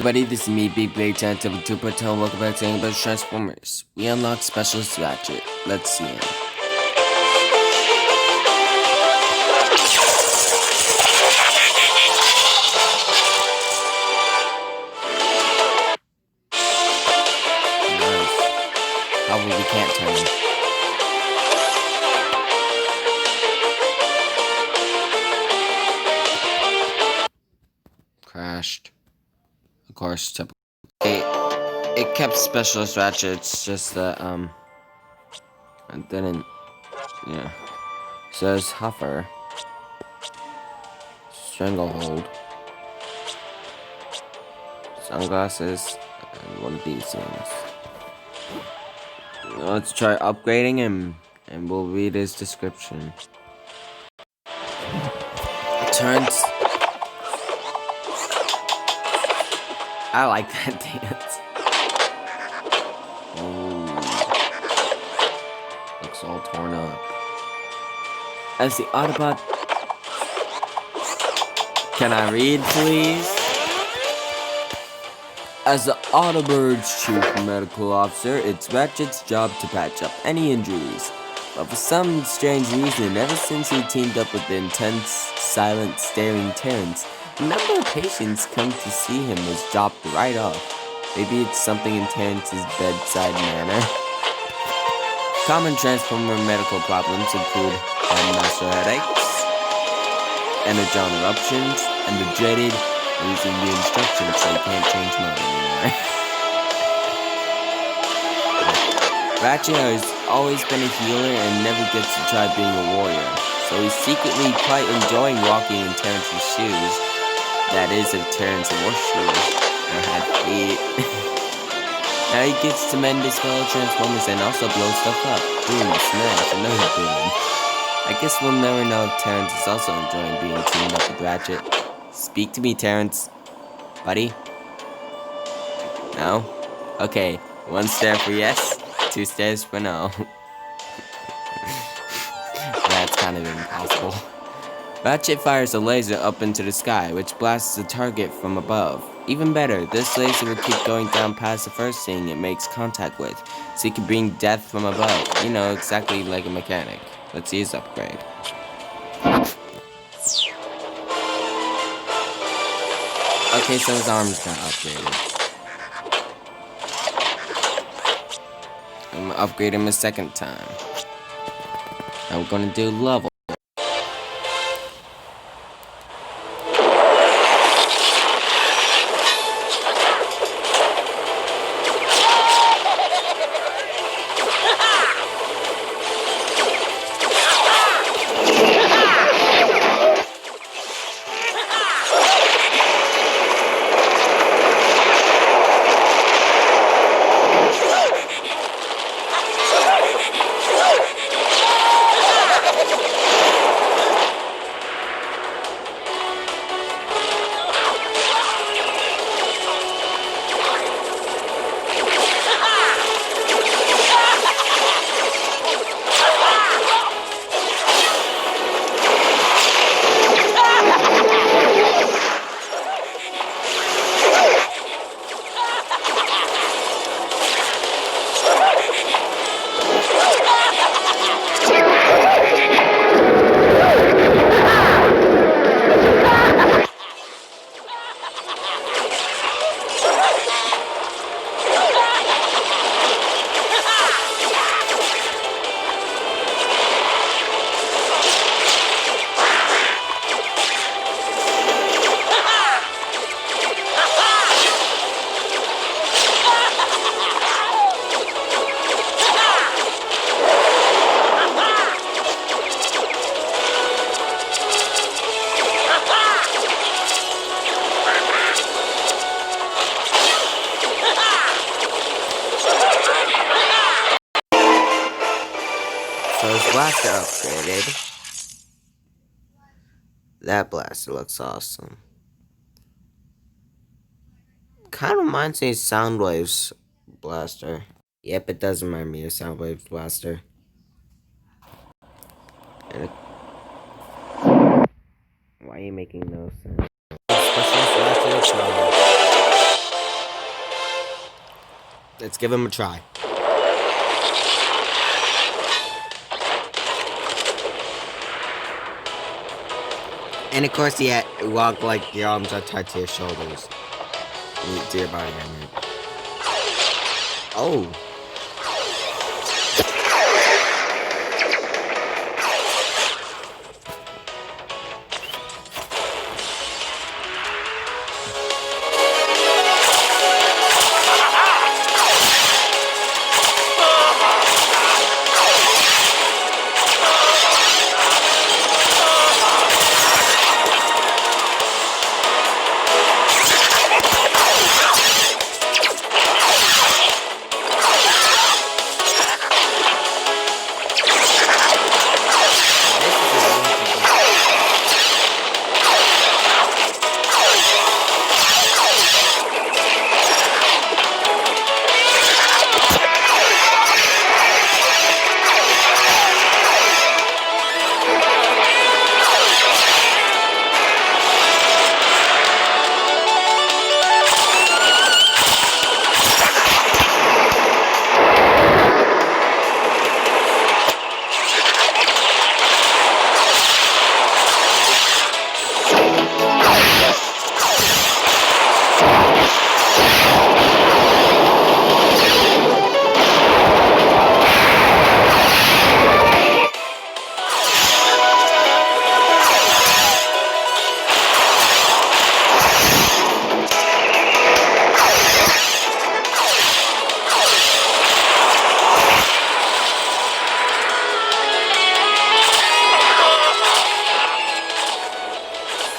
everybody, this is me, Big Blade 1072.10. Welcome back to English Transformers. We unlocked Specialist Ratchet. Let's see him. Nice. However, we can't turn him. Crashed. Of course, typical. It kept Specialist Ratchet, it's just that, I didn't, yeah. Says Huffer. Stranglehold. Sunglasses, and one of these things. Let's try upgrading him, and we'll read his description. Turns. I like that dance. Ooh. Looks all torn up. As the Autobot... Can I read, please? As the Autobird's chief medical officer, it's Ratchet's job to patch up any injuries. But for some strange reason, ever since he teamed up with the intense, silent, staring Terrence, the number of patients come to see him has dropped right off. Maybe it's something in Terrence's bedside manner. Common Transformer medical problems include headmaster headaches, energon eruptions, and the dreaded losing the instructions so he can't change mode anymore. Ratchet has always been a healer and never gets to try being a warrior, so he's secretly quite enjoying walking in Terrence's shoes. That is, if Terrence wore shoes or had feet. Now he gets to mend his fellow Transformers and also blow stuff up. Boom, smash, another boom. I guess we'll never know if Terrence is also enjoying being teamed up with Ratchet. Speak to me, Terrence. Buddy? No? Okay, 1 stare for yes, 2 stares for no. That's kind of impossible. Ratchet fires a laser up into the sky, which blasts the target from above. Even better, this laser will keep going down past the first thing it makes contact with, so it can bring death from above. You know, exactly like a mechanic. Let's see his upgrade. Okay, so his arms got upgraded. I'm gonna upgrade him a second time. Now we're gonna do level. So his blaster upgraded. That blaster looks awesome. Kind of reminds me of Soundwave's blaster. Yep, it does remind me of Soundwave's blaster. And why are you making no sense? Specialist Ratchet. let's give him a try. And of course, you walk like your arms are tied to your shoulders. To your body, I mean. Oh.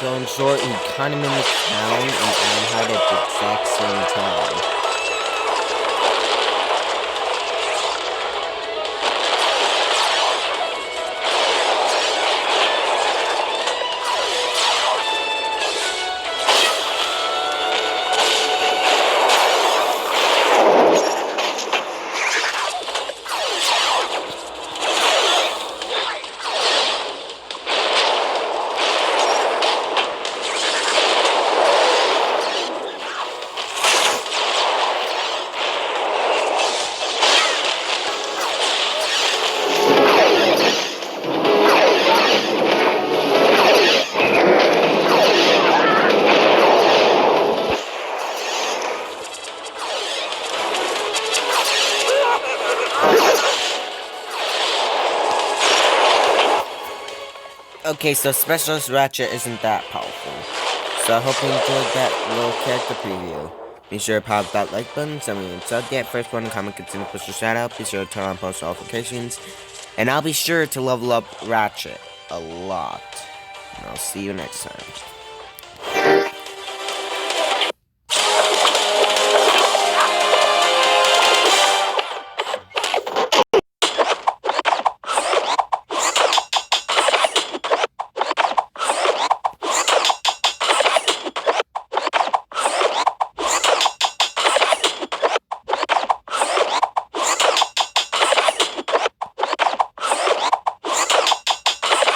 So in short, he kind of mimics Hound and ironhide at the exact same time. Okay, so Specialist Ratchet isn't that powerful. So I hope you enjoyed that little character preview. Be sure to pop that like button, send me a sub, get first one, comment, consider push a shout out. Be sure to turn on post notifications. And I'll be sure to level up Ratchet a lot. And I'll see you next time.